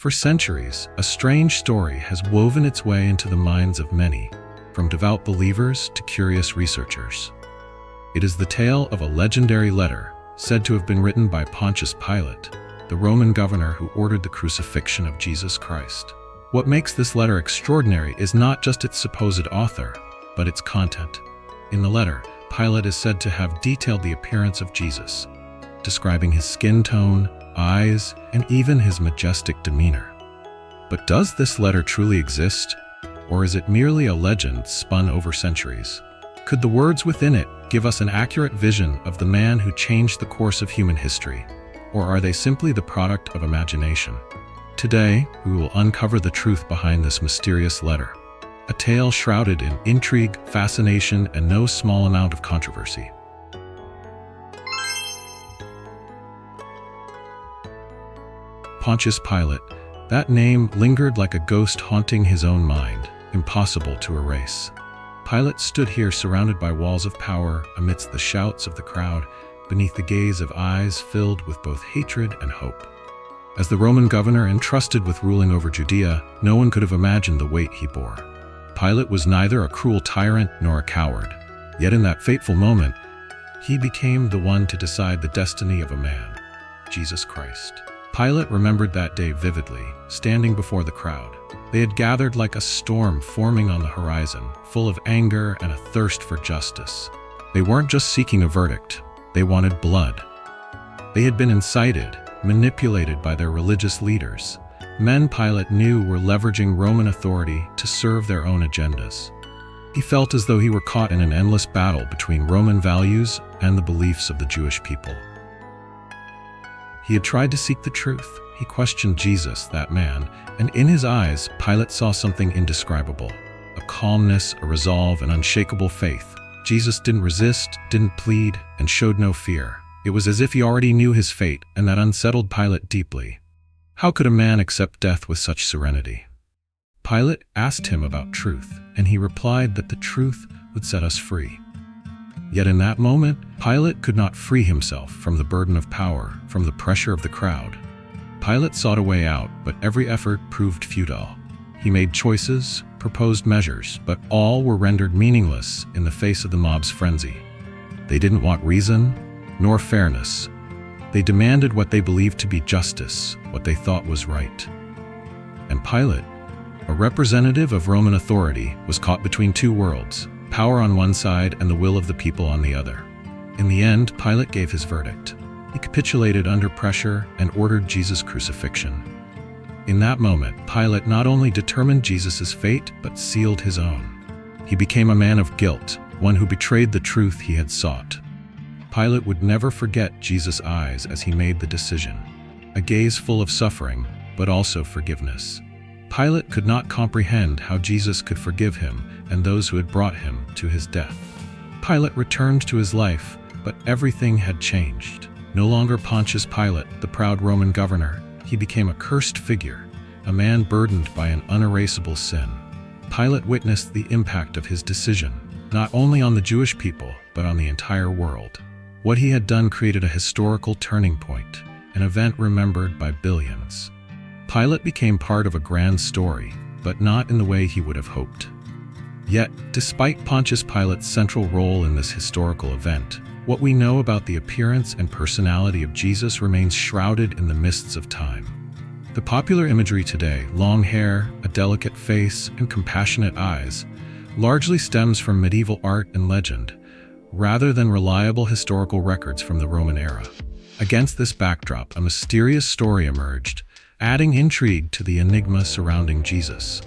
For centuries, a strange story has woven its way into the minds of many, from devout believers to curious researchers. It is the tale of a legendary letter said to have been written by Pontius Pilate, the Roman governor who ordered the crucifixion of Jesus Christ. What makes this letter extraordinary is not just its supposed author, but its content. In the letter, Pilate is said to have detailed the appearance of Jesus, describing his skin tone, eyes, and even his majestic demeanor. But does this letter truly exist, or is it merely a legend spun over centuries? Could the words within it give us an accurate vision of the man who changed the course of human history, or are they simply the product of imagination? Today, we will uncover the truth behind this mysterious letter, a tale shrouded in intrigue, fascination, and no small amount of controversy. Pontius Pilate, that name lingered like a ghost haunting his own mind, impossible to erase. Pilate stood here surrounded by walls of power, amidst the shouts of the crowd, beneath the gaze of eyes filled with both hatred and hope. As the Roman governor entrusted with ruling over Judea, no one could have imagined the weight he bore. Pilate was neither a cruel tyrant nor a coward. Yet in that fateful moment, he became the one to decide the destiny of a man, Jesus Christ. Pilate remembered that day vividly, standing before the crowd. They had gathered like a storm forming on the horizon, full of anger and a thirst for justice. They weren't just seeking a verdict, they wanted blood. They had been incited, manipulated by their religious leaders, men Pilate knew were leveraging Roman authority to serve their own agendas. He felt as though he were caught in an endless battle between Roman values and the beliefs of the Jewish people. He had tried to seek the truth. He questioned Jesus, that man, and in his eyes, Pilate saw something indescribable. A calmness, a resolve, an unshakable faith. Jesus didn't resist, didn't plead, and showed no fear. It was as if he already knew his fate, and that unsettled Pilate deeply. How could a man accept death with such serenity? Pilate asked him about truth, and he replied that the truth would set us free. Yet in that moment, Pilate could not free himself from the burden of power, from the pressure of the crowd. Pilate sought a way out, but every effort proved futile. He made choices, proposed measures, but all were rendered meaningless in the face of the mob's frenzy. They didn't want reason, nor fairness. They demanded what they believed to be justice, what they thought was right. And Pilate, a representative of Roman authority, was caught between two worlds, power on one side and the will of the people on the other. In the end, Pilate gave his verdict. He capitulated under pressure and ordered Jesus' crucifixion. In that moment, Pilate not only determined Jesus' fate, but sealed his own. He became a man of guilt, one who betrayed the truth he had sought. Pilate would never forget Jesus' eyes as he made the decision, a gaze full of suffering, but also forgiveness. Pilate could not comprehend how Jesus could forgive him and those who had brought him to his death. Pilate returned to his life, but everything had changed. No longer Pontius Pilate, the proud Roman governor, he became a cursed figure, a man burdened by an unerasable sin. Pilate witnessed the impact of his decision, not only on the Jewish people, but on the entire world. What he had done created a historical turning point, an event remembered by billions. Pilate became part of a grand story, but not in the way he would have hoped. Yet, despite Pontius Pilate's central role in this historical event, what we know about the appearance and personality of Jesus remains shrouded in the mists of time. The popular imagery today, long hair, a delicate face, and compassionate eyes, largely stems from medieval art and legend, rather than reliable historical records from the Roman era. Against this backdrop, a mysterious story emerged, adding intrigue to the enigma surrounding Jesus.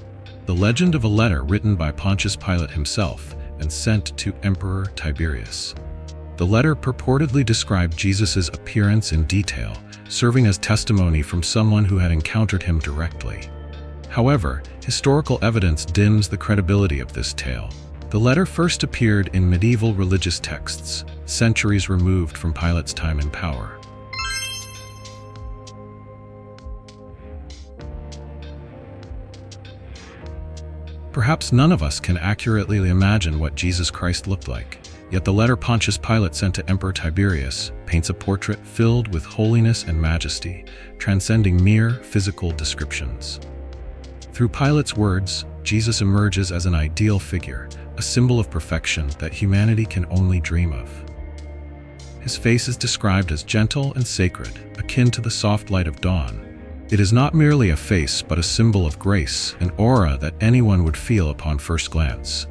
The legend of a letter written by Pontius Pilate himself and sent to Emperor Tiberius. The letter purportedly described Jesus' appearance in detail, serving as testimony from someone who had encountered him directly. However, historical evidence dims the credibility of this tale. The letter first appeared in medieval religious texts, centuries removed from Pilate's time in power. Perhaps none of us can accurately imagine what Jesus Christ looked like. Yet the letter Pontius Pilate sent to Emperor Tiberius paints a portrait filled with holiness and majesty, transcending mere physical descriptions. Through Pilate's words, Jesus emerges as an ideal figure, a symbol of perfection that humanity can only dream of. His face is described as gentle and sacred, akin to the soft light of dawn. It is not merely a face, but a symbol of grace, an aura that anyone would feel upon first glance.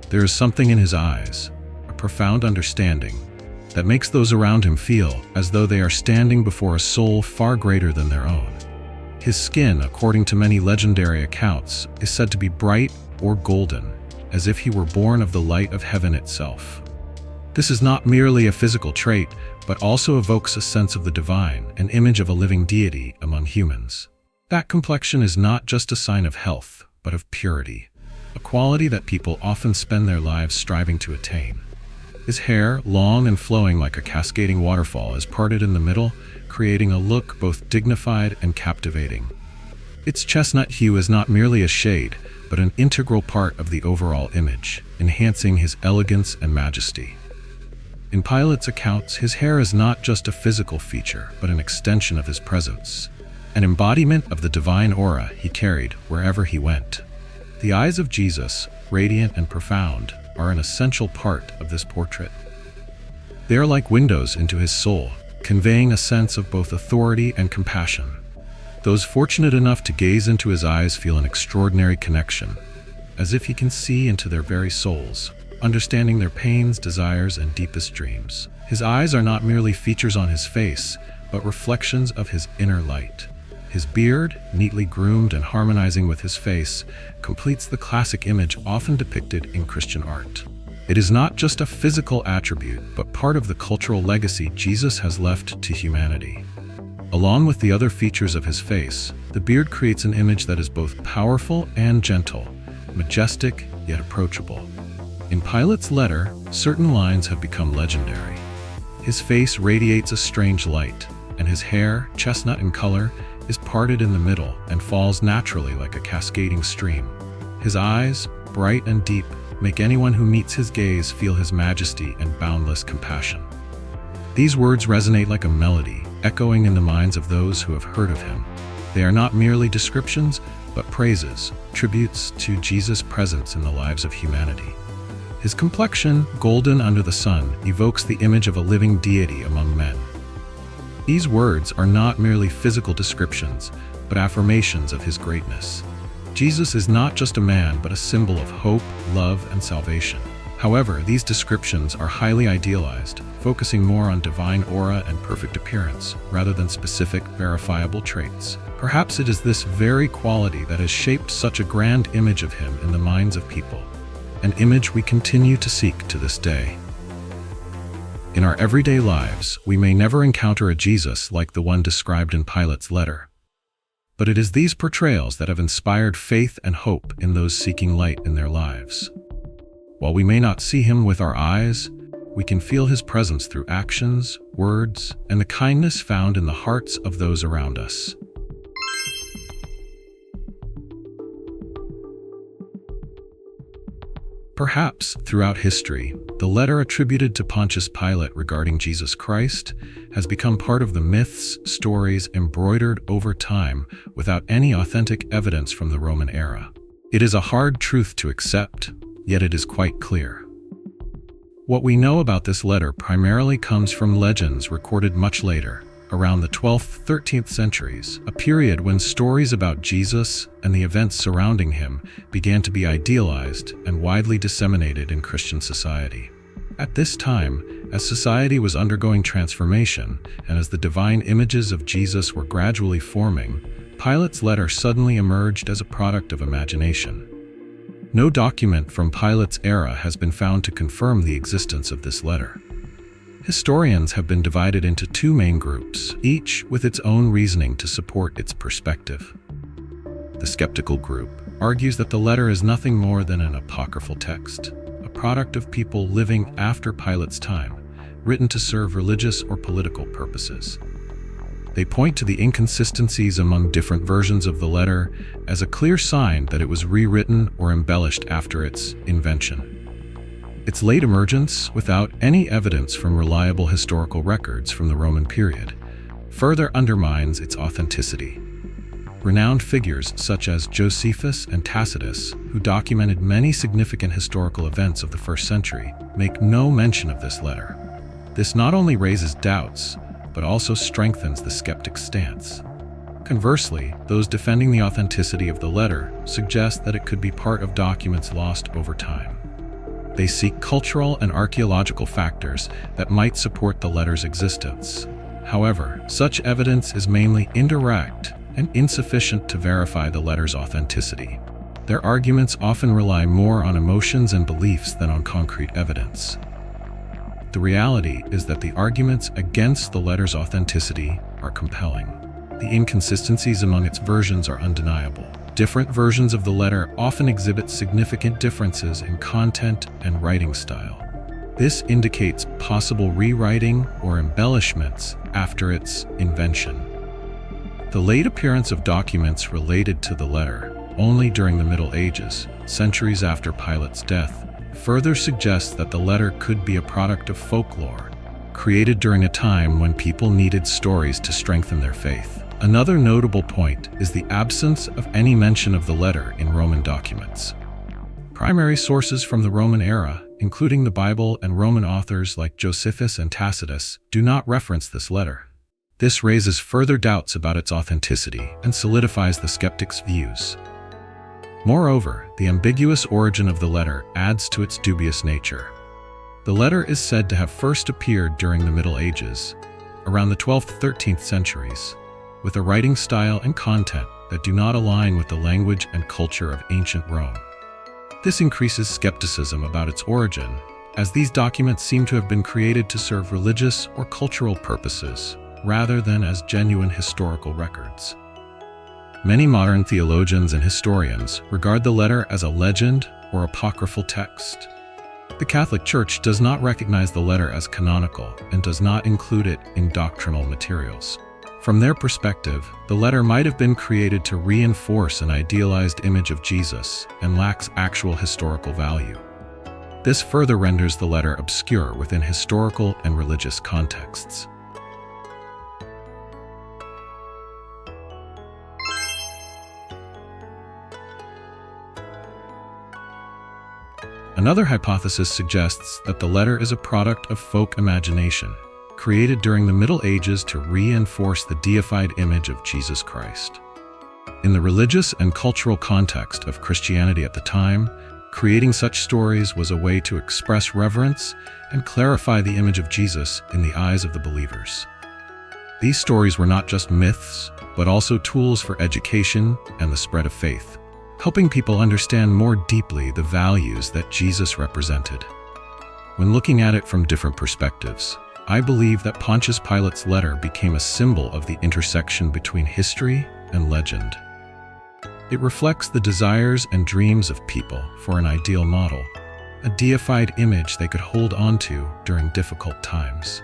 There is something in his eyes, a profound understanding, that makes those around him feel as though they are standing before a soul far greater than their own. His skin, according to many legendary accounts, is said to be bright or golden, as if he were born of the light of heaven itself. This is not merely a physical trait, but also evokes a sense of the divine, an image of a living deity among humans. That complexion is not just a sign of health, but of purity, a quality that people often spend their lives striving to attain. His hair, long and flowing like a cascading waterfall, is parted in the middle, creating a look both dignified and captivating. Its chestnut hue is not merely a shade, but an integral part of the overall image, enhancing his elegance and majesty. In Pilate's accounts, his hair is not just a physical feature, but an extension of his presence, an embodiment of the divine aura he carried wherever he went. The eyes of Jesus, radiant and profound, are an essential part of this portrait. They are like windows into his soul, conveying a sense of both authority and compassion. Those fortunate enough to gaze into his eyes feel an extraordinary connection, as if he can see into their very souls, understanding their pains, desires, and deepest dreams. His eyes are not merely features on his face, but reflections of his inner light. His beard, neatly groomed and harmonizing with his face, completes the classic image often depicted in Christian art. It is not just a physical attribute, but part of the cultural legacy Jesus has left to humanity. Along with the other features of his face, the beard creates an image that is both powerful and gentle, majestic yet approachable. In Pilate's letter, certain lines have become legendary. His face radiates a strange light, and his hair, chestnut in color, is parted in the middle and falls naturally like a cascading stream. His eyes, bright and deep, make anyone who meets his gaze feel his majesty and boundless compassion. These words resonate like a melody, echoing in the minds of those who have heard of him. They are not merely descriptions, but praises, tributes to Jesus' presence in the lives of humanity. His complexion, golden under the sun, evokes the image of a living deity among men. These words are not merely physical descriptions, but affirmations of his greatness. Jesus is not just a man, but a symbol of hope, love, and salvation. However, these descriptions are highly idealized, focusing more on divine aura and perfect appearance, rather than specific, verifiable traits. Perhaps it is this very quality that has shaped such a grand image of him in the minds of people, an image we continue to seek to this day. In our everyday lives, we may never encounter a Jesus like the one described in Pilate's letter. But it is these portrayals that have inspired faith and hope in those seeking light in their lives. While we may not see him with our eyes, we can feel his presence through actions, words, and the kindness found in the hearts of those around us. Perhaps, throughout history, the letter attributed to Pontius Pilate regarding Jesus Christ has become part of the myths, stories embroidered over time without any authentic evidence from the Roman era. It is a hard truth to accept, yet it is quite clear. What we know about this letter primarily comes from legends recorded much later, around the 12th, 13th centuries, a period when stories about Jesus and the events surrounding him began to be idealized and widely disseminated in Christian society. At this time, as society was undergoing transformation and as the divine images of Jesus were gradually forming, Pilate's letter suddenly emerged as a product of imagination. No document from Pilate's era has been found to confirm the existence of this letter. Historians have been divided into two main groups, each with its own reasoning to support its perspective. The skeptical group argues that the letter is nothing more than an apocryphal text, a product of people living after Pilate's time, written to serve religious or political purposes. They point to the inconsistencies among different versions of the letter as a clear sign that it was rewritten or embellished after its invention. Its late emergence, without any evidence from reliable historical records from the Roman period, further undermines its authenticity. Renowned figures such as Josephus and Tacitus, who documented many significant historical events of the first century, make no mention of this letter. This not only raises doubts, but also strengthens the skeptic's stance. Conversely, those defending the authenticity of the letter suggest that it could be part of documents lost over time. They seek cultural and archaeological factors that might support the letter's existence. However, such evidence is mainly indirect and insufficient to verify the letter's authenticity. Their arguments often rely more on emotions and beliefs than on concrete evidence. The reality is that the arguments against the letter's authenticity are compelling. The inconsistencies among its versions are undeniable. Different versions of the letter often exhibit significant differences in content and writing style. This indicates possible rewriting or embellishments after its invention. The late appearance of documents related to the letter, only during the Middle Ages, centuries after Pilate's death, further suggests that the letter could be a product of folklore, created during a time when people needed stories to strengthen their faith. Another notable point is the absence of any mention of the letter in Roman documents. Primary sources from the Roman era, including the Bible and Roman authors like Josephus and Tacitus, do not reference this letter. This raises further doubts about its authenticity and solidifies the skeptic's views. Moreover, the ambiguous origin of the letter adds to its dubious nature. The letter is said to have first appeared during the Middle Ages, around the 12th–13th centuries, with a writing style and content that do not align with the language and culture of ancient Rome. This increases skepticism about its origin, as these documents seem to have been created to serve religious or cultural purposes, rather than as genuine historical records. Many modern theologians and historians regard the letter as a legend or apocryphal text. The Catholic Church does not recognize the letter as canonical and does not include it in doctrinal materials. From their perspective, the letter might have been created to reinforce an idealized image of Jesus and lacks actual historical value. This further renders the letter obscure within historical and religious contexts. Another hypothesis suggests that the letter is a product of folk imagination, created during the Middle Ages to reinforce the deified image of Jesus Christ. In the religious and cultural context of Christianity at the time, creating such stories was a way to express reverence and clarify the image of Jesus in the eyes of the believers. These stories were not just myths, but also tools for education and the spread of faith, helping people understand more deeply the values that Jesus represented. When looking at it from different perspectives, I believe that Pontius Pilate's letter became a symbol of the intersection between history and legend. It reflects the desires and dreams of people for an ideal model, a deified image they could hold onto during difficult times.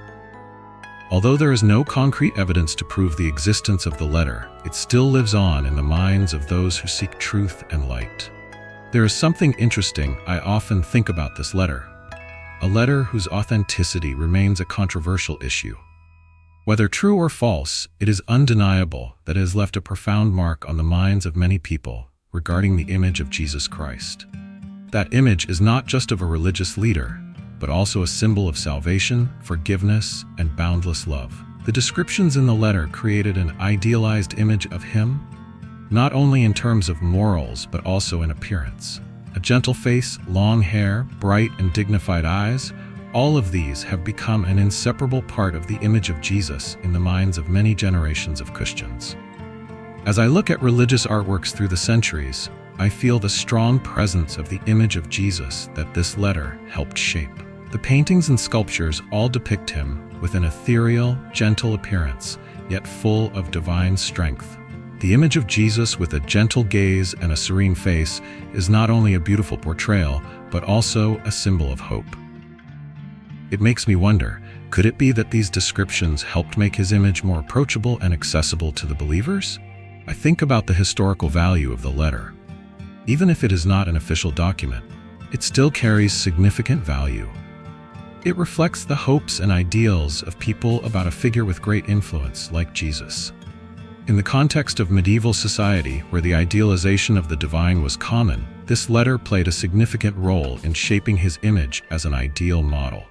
Although there is no concrete evidence to prove the existence of the letter, it still lives on in the minds of those who seek truth and light. There is something interesting I often think about this letter. A letter whose authenticity remains a controversial issue. Whether true or false, it is undeniable that it has left a profound mark on the minds of many people regarding the image of Jesus Christ. That image is not just of a religious leader, but also a symbol of salvation, forgiveness, and boundless love. The descriptions in the letter created an idealized image of him, not only in terms of morals but also in appearance. A gentle face, long hair, bright and dignified eyes, all of these have become an inseparable part of the image of Jesus in the minds of many generations of Christians. As I look at religious artworks through the centuries, I feel the strong presence of the image of Jesus that this letter helped shape. The paintings and sculptures all depict him with an ethereal, gentle appearance, yet full of divine strength. The image of Jesus with a gentle gaze and a serene face is not only a beautiful portrayal, but also a symbol of hope. It makes me wonder, could it be that these descriptions helped make his image more approachable and accessible to the believers? I think about the historical value of the letter. Even if it is not an official document, it still carries significant value. It reflects the hopes and ideals of people about a figure with great influence like Jesus. In the context of medieval society, where the idealization of the divine was common, this letter played a significant role in shaping his image as an ideal model.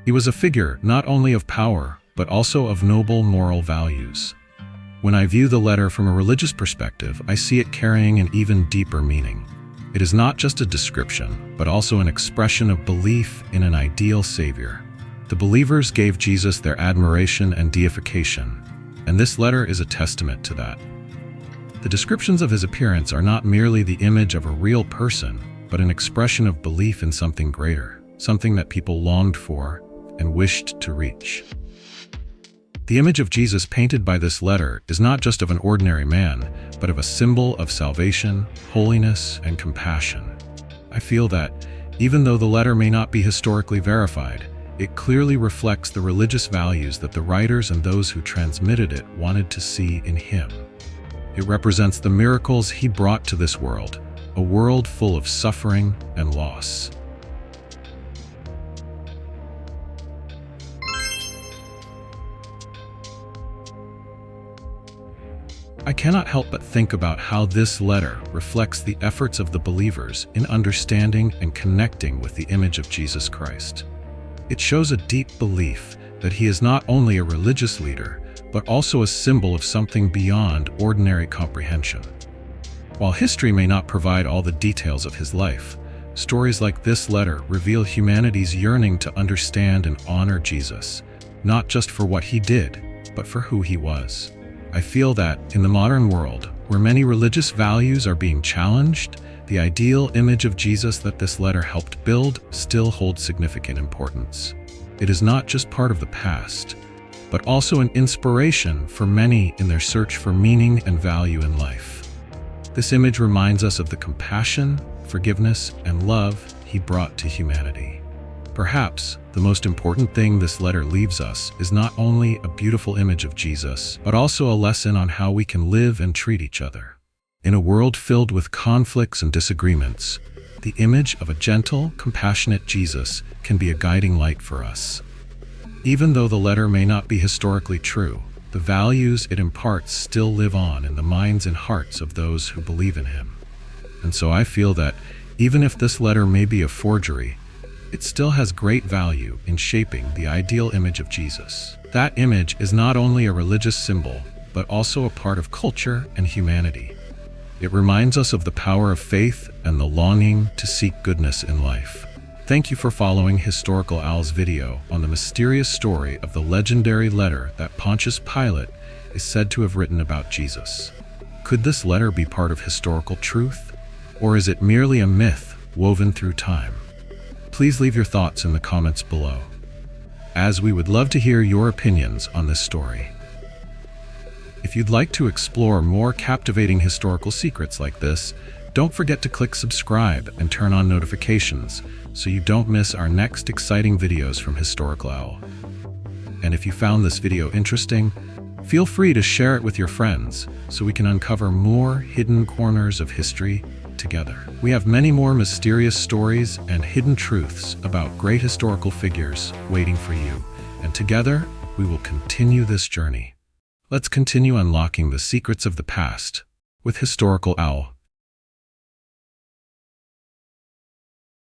He was a figure not only of power, but also of noble moral values. When I view the letter from a religious perspective, I see it carrying an even deeper meaning. It is not just a description, but also an expression of belief in an ideal Savior. The believers gave Jesus their admiration and deification, and this letter is a testament to that. The descriptions of his appearance are not merely the image of a real person, but an expression of belief in something greater, something that people longed for and wished to reach. The image of Jesus painted by this letter is not just of an ordinary man, but of a symbol of salvation, holiness, and compassion. I feel that, even though the letter may not be historically verified, it clearly reflects the religious values that the writers and those who transmitted it wanted to see in him. It represents the miracles he brought to this world, a world full of suffering and loss. I cannot help but think about how this letter reflects the efforts of the believers in understanding and connecting with the image of Jesus Christ. It shows a deep belief that he is not only a religious leader, but also a symbol of something beyond ordinary comprehension. While history may not provide all the details of his life, stories like this letter reveal humanity's yearning to understand and honor Jesus, not just for what he did, but for who he was. I feel that, in the modern world, where many religious values are being challenged, the ideal image of Jesus that this letter helped build still holds significant importance. It is not just part of the past, but also an inspiration for many in their search for meaning and value in life. This image reminds us of the compassion, forgiveness, and love he brought to humanity. Perhaps the most important thing this letter leaves us is not only a beautiful image of Jesus, but also a lesson on how we can live and treat each other. In a world filled with conflicts and disagreements, the image of a gentle, compassionate Jesus can be a guiding light for us. Even though the letter may not be historically true, the values it imparts still live on in the minds and hearts of those who believe in him. And so I feel that, even if this letter may be a forgery, it still has great value in shaping the ideal image of Jesus. That image is not only a religious symbol, but also a part of culture and humanity. It reminds us of the power of faith and the longing to seek goodness in life. Thank you for following Historical Owl's video on the mysterious story of the legendary letter that Pontius Pilate is said to have written about Jesus. Could this letter be part of historical truth, or is it merely a myth woven through time? Please leave your thoughts in the comments below, as we would love to hear your opinions on this story. If you'd like to explore more captivating historical secrets like this, don't forget to click subscribe and turn on notifications so you don't miss our next exciting videos from Historical Owl. And if you found this video interesting, feel free to share it with your friends so we can uncover more hidden corners of history together. We have many more mysterious stories and hidden truths about great historical figures waiting for you, and together we will continue this journey. Let's continue unlocking the secrets of the past with Historical Owl.